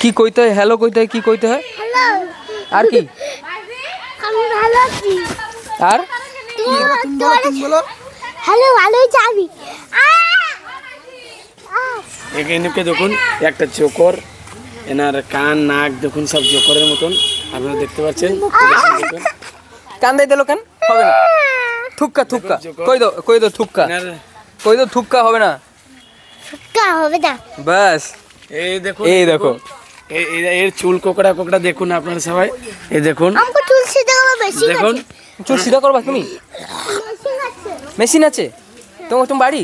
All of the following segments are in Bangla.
কি কইতে হয়? হ্যালো কইতে হয়, কি কইতে হয়? আর কি? আমি ভালো আছি। আর তুমি বলো হ্যালো ভালো যাবি। এখানে দেখুন একটা জোকর, এনার কান নাক দেখুন সব জোকরের মতন আপনারা দেখতে পাচ্ছেন। কান দেই দিল কেন? হবে না। থুক্কা থুক্কা কই দো থুক্কা, কই দো থুক্কা হবে না, কা হবে না। বাস এই দেখুন, এই দেখো এর চুল কোকড়া কোকড়া দেখুন আপনারা সবাই। এই দেখুন আমাকে চুল সিধা করা বেশি দেখুন, চুল সিধা করবা তুমি? মেশিন আছে তোমার বাড়ি?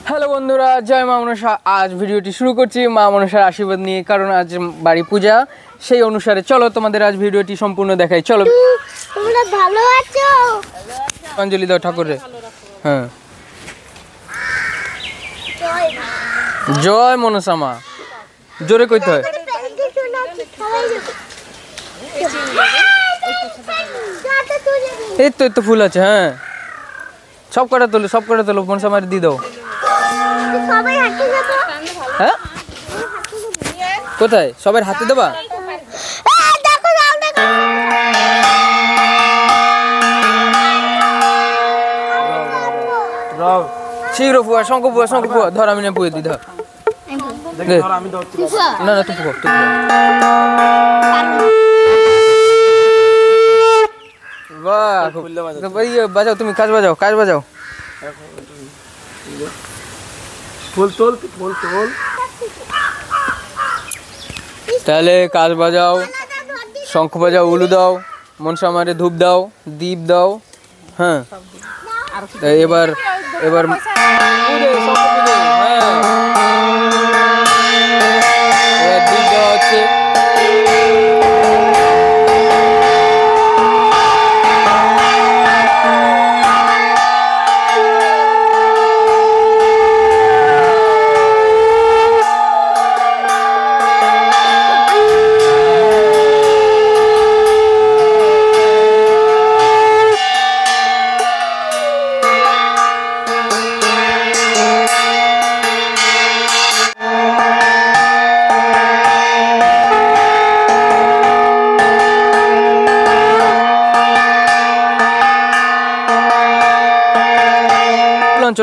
হ্যালো বন্ধুরা, জয় মা মনসা। আজ ভিডিওটি শুরু করছি মা মনসার আশীর্বাদ নিয়ে, কারণ আজ বাড়ি পূজা। সেই অনুসারে চলো তোমাদের আজ ভিডিওটি সম্পূর্ণ দেখাই। চলো। তোমরা ভালো আছো? অঞ্জলি দাও ঠাকুরে। হ্যাঁ, জয় মনসা মা। জোরে কইতে হয়। এই তো ফুল আছে। হ্যাঁ, সব কটা তোলো মনসা মারি দিয়ে দাও। হ্যাঁ, কোথায়? সবার হাতে দেবা? শীঘ্র ফুয়া, শঙ্খ ফুয়া ধর, আমি না পুয়ে দিই। ধর না তুই ফুয়া। বাজাও তুমি, কাজ বাজাও। ফুল তোল। তাহলে কাজ বাজাও, শঙ্খ বাজাও, উলু দাও, মনসা মারে ধূপ দাও, দীপ দাও। হ্যাঁ, এবার দীপ দেওয়া হচ্ছে।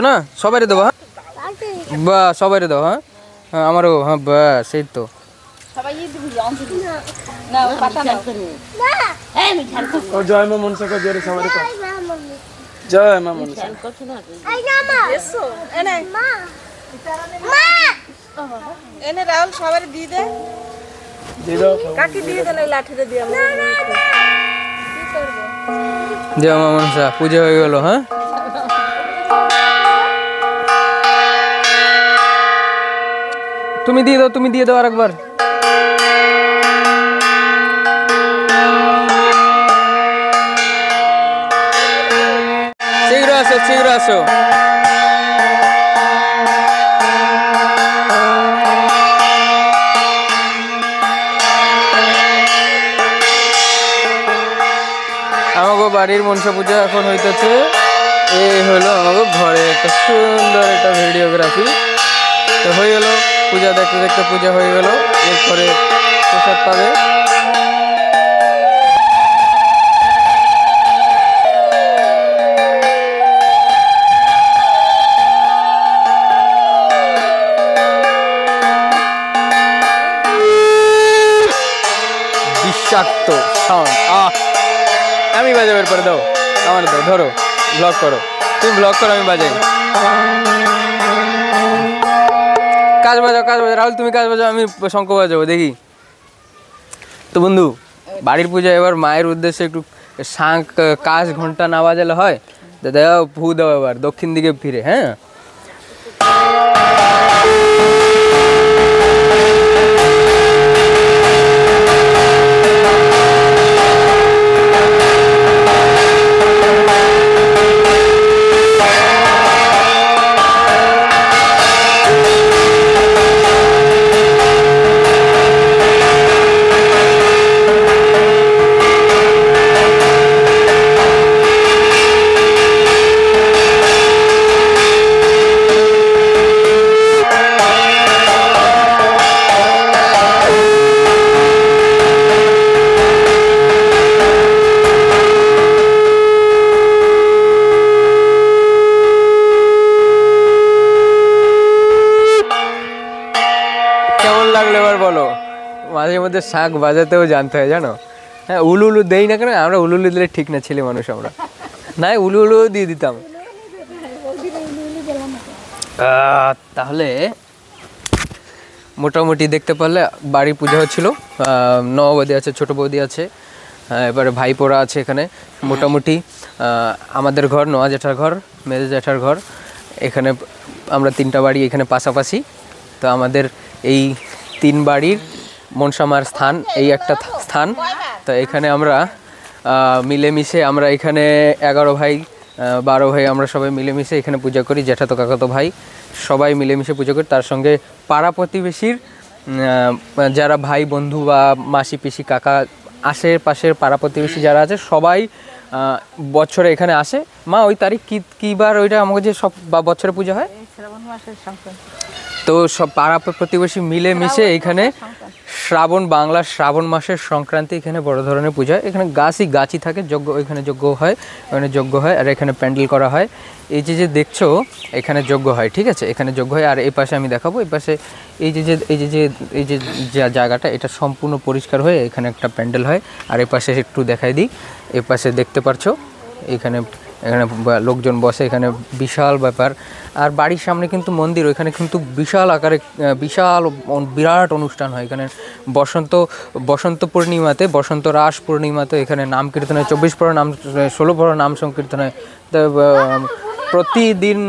না সবাই দেবো। হ্যাঁ বা সবাই দাও। হ্যাঁ হ্যাঁ আমারও। হ্যাঁ বাস, সেই তো। জয় মা মনসা কা জোরে সবাই কর। জয় মা মনসা। এনে রাহুল সবাই দিয়ে দে। কাকি দিয়ে দে, লাঠিতে দিয়ে। জয় মা মনসা, পূজা হয়ে গেল। হ্যাঁ, তুমি দিয়ে দাও আরেকবার। শীঘ্র আসো। আমাকে বাড়ির মনসা পূজা এখন হইতেছে। এই হলো আমাকে ঘরে একটা সুন্দর একটা ভিডিওগ্রাফি। তো হয়ে গেল পূজা, দেখতে পূজা হয়ে গেল। এরপরে প্রসাদ পাবে। বিষাক্ত সাউন্ড। আমি বাজাবো, এরপরে দাও আমার, দাও ধরো, ব্লগ করো। তুমি ব্লগ করো, আমি বাজাই। কাজ বাজাও রাহুল, তুমি কাজ বাজাও, আমি শঙ্খ বাজাবো। দেখি তো বন্ধু, বাড়ির পূজা এবার মায়ের উদ্দেশ্যে একটু শাঁখ কাজ ঘন্টা না বাজালে হয়। দাও ফু দাও এবার দক্ষিণ দিকে ফিরে। হ্যাঁ, কেমন লাগলো এবার বলো। মাঝে মধ্যে শাঁখ বাজাতেও জানতে হয় জানো। হ্যাঁ, উলু উলু দেই না কেন, আমরা উলু উলু দিলে ঠিক না, ছেলে মানুষ আমরা, না উলু উলু দিয়ে দিতাম। তাহলে মোটামুটি দেখতে পারলে বাড়ি পূজা হচ্ছিল, নববধূ আছে, ছোটো বৌদি আছে, এবারে ভাইপোরা আছে এখানে। মোটামুটি আমাদের ঘর, নোয়া জ্যাঠার ঘর, মেজো জ্যাঠার ঘর, এখানে আমরা 3টা বাড়ি এখানে পাশাপাশি। তো আমাদের এই 3 বাড়ির মনসামার স্থান এই একটা স্থান। তো এখানে আমরা মিলেমিশে, আমরা এখানে 11 ভাই 12 ভাই, আমরা সবাই মিলেমিশে এখানে পূজা করি। জ্যাঠাতো কাকাতো ভাই সবাই মিলেমিশে পুজো করি। তার সঙ্গে পাড়া প্রতিবেশীর যারা ভাই বন্ধু বা মাসি পিসি কাকা আশেপাশের পাড়া প্রতিবেশী যারা আছে সবাই বছরে এখানে আসে। মা ওই তারিখ কী বার ওইটা আমাকে যে সব বছরে পূজা হয়? শ্রাবণ মাসের সংক্রান্তি। তো সব পাড়া প্রতিবেশী মিলেমিশে এখানে বাংলার শ্রাবণ মাসের সংক্রান্তি এখানে বড় ধরনের পূজা হয়। এখানে গাছই থাকে, যজ্ঞ ওইখানে যজ্ঞ হয়, ওখানে যজ্ঞ হয়, আর এখানে প্যান্ডেল করা হয়। এই যে দেখছো এখানে যজ্ঞ হয়, ঠিক আছে, এখানে যজ্ঞ হয়। আর এই পাশে আমি দেখাবো, এই পাশে এই যে জায়গাটা এটা সম্পূর্ণ পরিষ্কার হয়ে এখানে একটা প্যান্ডেল হয়। আর এই পাশে একটু দেখাই দিই, এই পাশে দেখতে পারছো এখানে লোকজন বসে, এখানে বিশাল ব্যাপার। আর বাড়ির সামনে কিন্তু মন্দির, ওইখানে কিন্তু বিশাল আকারে বিরাট অনুষ্ঠান হয়। এখানে বসন্ত পূর্ণিমাতে, বসন্ত রাস পূর্ণিমাতে এখানে নাম কীর্তন হয়, 24 প্রহর নাম, 16 প্রহর নাম সংকীর্তন হয়। তো প্রতিদিন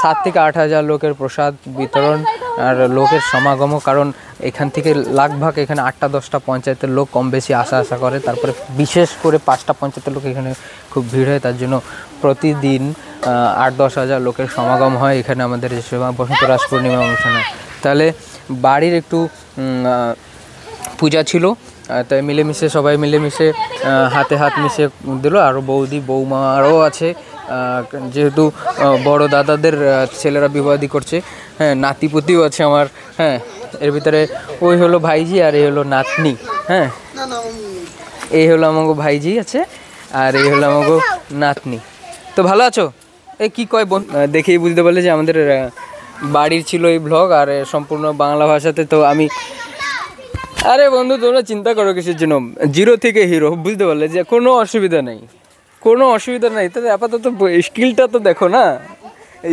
7 থেকে 8 হাজার লোকের প্রসাদ বিতরণ আর লোকের সমাগম, কারণ এখান থেকে লাখভাগ এখানে 8টা-10টা পঞ্চায়েতের লোক কম বেশি আসা করে। তারপরে বিশেষ করে 5টা পঞ্চায়েতের লোক এখানে খুব ভিড় হয়, তার জন্য প্রতিদিন 8-10 হাজার লোকের সমাগম হয় এখানে আমাদের বসন্ত রাস পূর্ণিমা অনুষ্ঠানে। তাহলে বাড়ির একটু পূজা ছিল, তাই মিলেমিশে সবাই মিলেমিশে হাতে হাত মিশে দিল। আরও বৌদি বৌমা আরও আছে, যেহেতু বড় দাদাদের ছেলেরা বিবাদী করছে, হ্যাঁ, নাতিপুতিও আছে আমার, হ্যাঁ, এর ভিতরে ওই হলো ভাইজি আর এই হলো নাতনি, হ্যাঁ, এই হলো আমাকে ভাইজি আছে আর এই হলো আমাকে নাতনি। তো ভালো আছো? এই কী কয় বোন, দেখেই বুঝতে পারলে যে আমাদের বাড়ির ছিল এই ব্লগ, আর সম্পূর্ণ বাংলা ভাষাতে। তো আমি, আরে বন্ধু তোমরা চিন্তা করো কিসের জন্য, 0 থেকে হিরো, বুঝতে পারলে যে কোনো অসুবিধা নেই, কোনো অসুবিধা নেই। তাহলে আপাতত স্কিলটা তো দেখো না,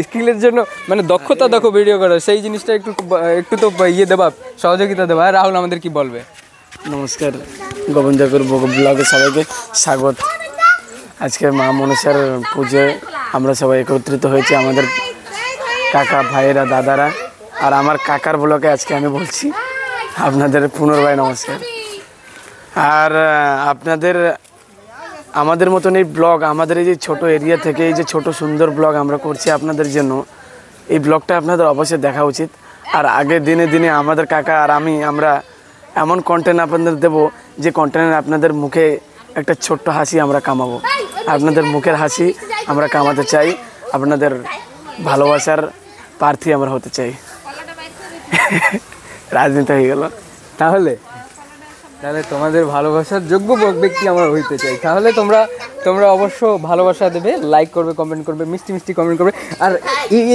স্কিলের জন্য মানে দক্ষতা দেখো ভিডিও করার, সেই জিনিসটা একটু তো ইয়ে দেবা, সহযোগিতা দেবা। রাহুল আমাদের কি বলবে? নমস্কার, গোবিন্দপুর ব্লগে সবাইকে স্বাগত। আজকে মা মনসার পুজোয় আমরা সবাই একত্রিত হয়েছি, আমাদের কাকা ভাইয়েরা দাদারা। আর আমার কাকার ব্লগে আজকে আমি বলছি আপনাদের পুনর্বার নমস্কার। আর আপনাদের আমাদের মতন এই ব্লগ, আমাদের এই যে ছোটো এরিয়া থেকে এই যে ছোট সুন্দর ব্লগ আমরা করছি আপনাদের জন্য, এই ব্লগটা আপনাদের অবশ্যই দেখা উচিত। আর আগে দিনে দিনে আমাদের কাকা আর আমরা এমন কন্টেন্ট আপনাদের দেবো যে কন্টেন্ট আপনাদের মুখে একটা ছোট্ট হাসি আমরা কামাবো। আপনাদের মুখের হাসি আমরা কামাতে চাই, আপনাদের ভালোবাসার প্রার্থী আমরা হতে চাই। রাজনীতি হয়ে গেল। তাহলে তোমাদের ভালোবাসার যোগ্য ব্যক্তি আমরা হইতে চাই। তাহলে তোমরা অবশ্য ভালোবাসা দেবে, লাইক করবে, কমেন্ট করবে, মিষ্টি মিষ্টি কমেন্ট করবে। আর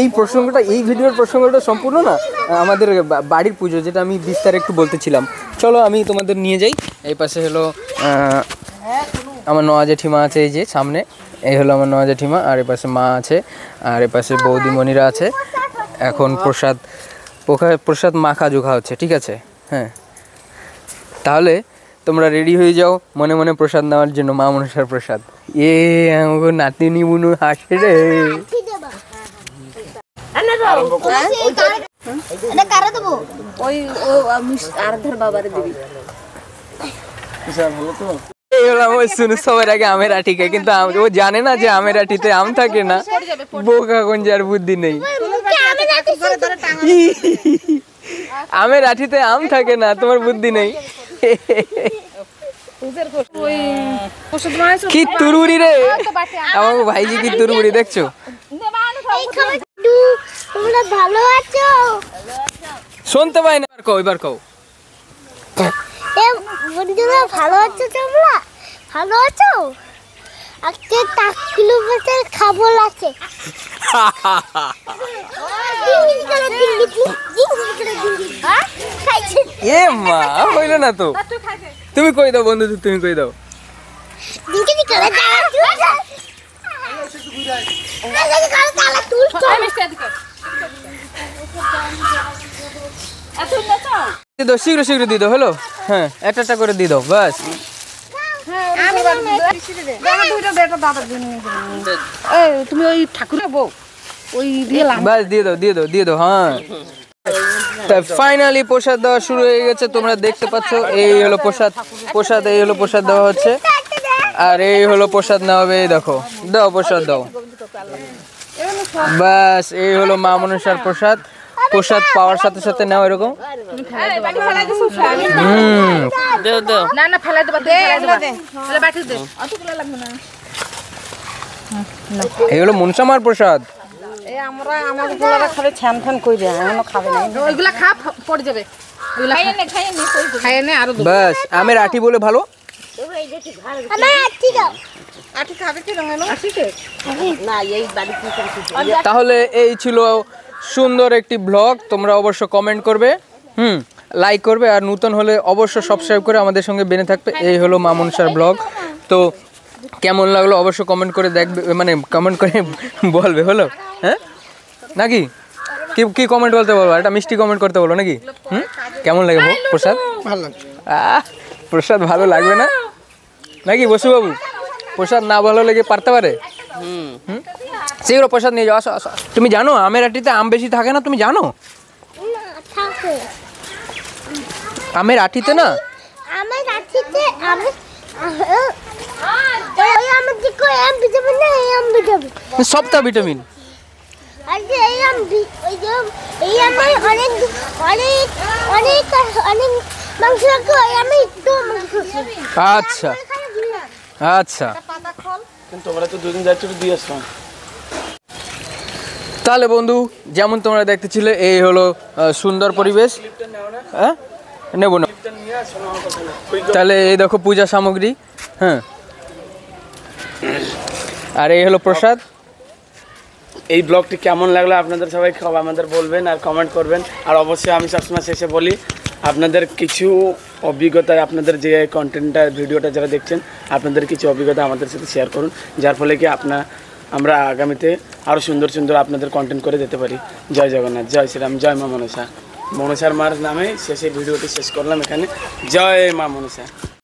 এই প্রসঙ্গটা, এই ভিডিওর প্রসঙ্গটা সম্পূর্ণ না আমাদের বাড়ির পুজো, যেটা আমি বিস্তার একটু বলতেছিলাম। চলো আমি তোমাদের নিয়ে যাই। এই পাশে হলো আমার নোয়া জেঠিমা আছে, এই যে সামনে, এই হলো আমার নোয়া জেঠিমা, আর এই পাশে মা আছে, আর এই পাশে বৌদিমণিরা আছে। এখন প্রসাদ মাখা জোখা হচ্ছে, ঠিক আছে, হ্যাঁ। তাহলে তোমরা রেডি হয়ে যাও মনে মনে প্রসাদ নেওয়ার জন্য, মা মনসার প্রসাদ। আমাকে নাতিনি বুনু হাসে রে। ওই আরাধ্যার বাবারে দিবি। সবার আগে আমের আটি খায়, কিন্তু ও জানে না যে আমের আটিতে আম থাকে না, বোকা গঞ্জার বুদ্ধি নেই। আমের আঠিতে আম থাকে না, তোমার বুদ্ধি নেই। কি তুরুড়ি রে আমার ভাইজি, কি তুরুড়ি দেখছো? তোমরা ভালো আছো? শুনতে পাই না, এবার কও। বন্ধুরা ভালো আছো? তোমরা ভালো আছো? আজকে টাকলু মাছের খাবল আছে। এ মা হইল না তো, তুমি কই দাও বন্ধু, তুমি কই দাও। দিয়ে দাও, শীঘ্র শীঘ্র দিয়ে দাও, হলো? হ্যাঁ, একটা একটা করে দিয়ে দাও, বাস। তুমি ওই ঠাকুরের বউ ওই বাস দিয়ে দাও, দিয়ে দাও, দিয়ে দাও। হ্যাঁ, তা ফাইনালি প্রসাদ দেওয়া শুরু হয়ে গেছে, তোমরা দেখতে পাচ্ছ। এই হলো প্রসাদ, প্রসাদ এই হলো প্রসাদ দেওয়া হচ্ছে, আর এই হলো প্রসাদ নেওয়া হবে। এই দেখো, দাও প্রসাদ দাও, বাস। এই হলো মা মনসার প্রসাদ। প্রসাদ পাওয়ার সাথে সাথে নেওয়া এরকম। না না ফেলাই দেবা, ফেলে বাটি দে, অতগুলো লাগবে না। এই হলো মনসামার প্রসাদ। এই আমরা আমাদের পোলারা খাবে ছান ফান কই দেয়, এখনো খাবে না। ওইগুলা খা পড়ে যাবে, ওইগুলা খাইয়ে নে আরো বাস। আমের আটি বলে ভালো। আটি খাবে কি রঙের আটিতে না এই বাড়ি কি তাহলে এই ছিল সুন্দর একটি ব্লগ। তোমরা অবশ্য কমেন্ট করবে, লাইক করবে, আর নতুন হলে অবশ্য সাবস্ক্রাইব করে আমাদের সঙ্গে বেনে থাকবে। এই হলো মা মনসার ব্লগ। তো কেমন লাগলো অবশ্য কমেন্ট করে দেখবে, মানে কমেন্ট করে বলবে, হলো? হ্যাঁ নাকি কি কি কমেন্ট বলতে বলবো? একটা মিষ্টি কমেন্ট করতে বলো নাকি? কেমন লাগে প্রসাদ? ভালো লাগে। প্রসাদ ভালো লাগবে না নাকি বসুবাবু? প্রসাদ না ভালো লেগে পারতে পারে? শীঘ্র প্রসাদ নিয়ে যাও, আসো আসো। তুমি জানো আমের আটিতে আম বেশি থাকে না, তুমি জানো? আমের আটিতে না, আমার আঠিতে আমি ওই আমার দিকে এম ভিটামিন না, এম ভিটামিন সবটা ভিটামিন। আর যে এই আম ওই যে এই আমার অনেক অনেক অনেক অনেক মাংস রাখো, আমি একটু মাংস খাই। আচ্ছা আচ্ছা, কিন্তু তোমরা তো দুদিন যাচ্ছ, দিয়ে আসলাম। তাহলে বন্ধু যেমন তোমরা দেখতেছিলে, এই হলো সুন্দর পরিবেশ। হ্যাঁ নেবো না। তাহলে এই দেখো পূজা সামগ্রী। হ্যাঁ, আর এই হলো প্রসাদ। এই ব্লগটি কেমন লাগলো আপনাদের সবাই আমাদের বলবেন আর কমেন্ট করবেন। আর অবশ্যই আমি সবসময় শেষে বলি, আপনাদের কিছু অভিজ্ঞতা, আপনাদের যে কন্টেন্টটা ভিডিওটা যারা দেখছেন, আপনাদের কিছু অভিজ্ঞতা আমাদের সাথে শেয়ার করুন, যার ফলে কি আমরা আগামীতে আরও সুন্দর সুন্দর আপনাদের কন্টেন্ট করে দিতে পারি। জয় জগন্নাথ, জয় শ্রীরাম, জয় মা মনসা। মনসার মার নামে শেষে ভিডিওটি শেষ করলাম এখানে। জয় মা মনসা।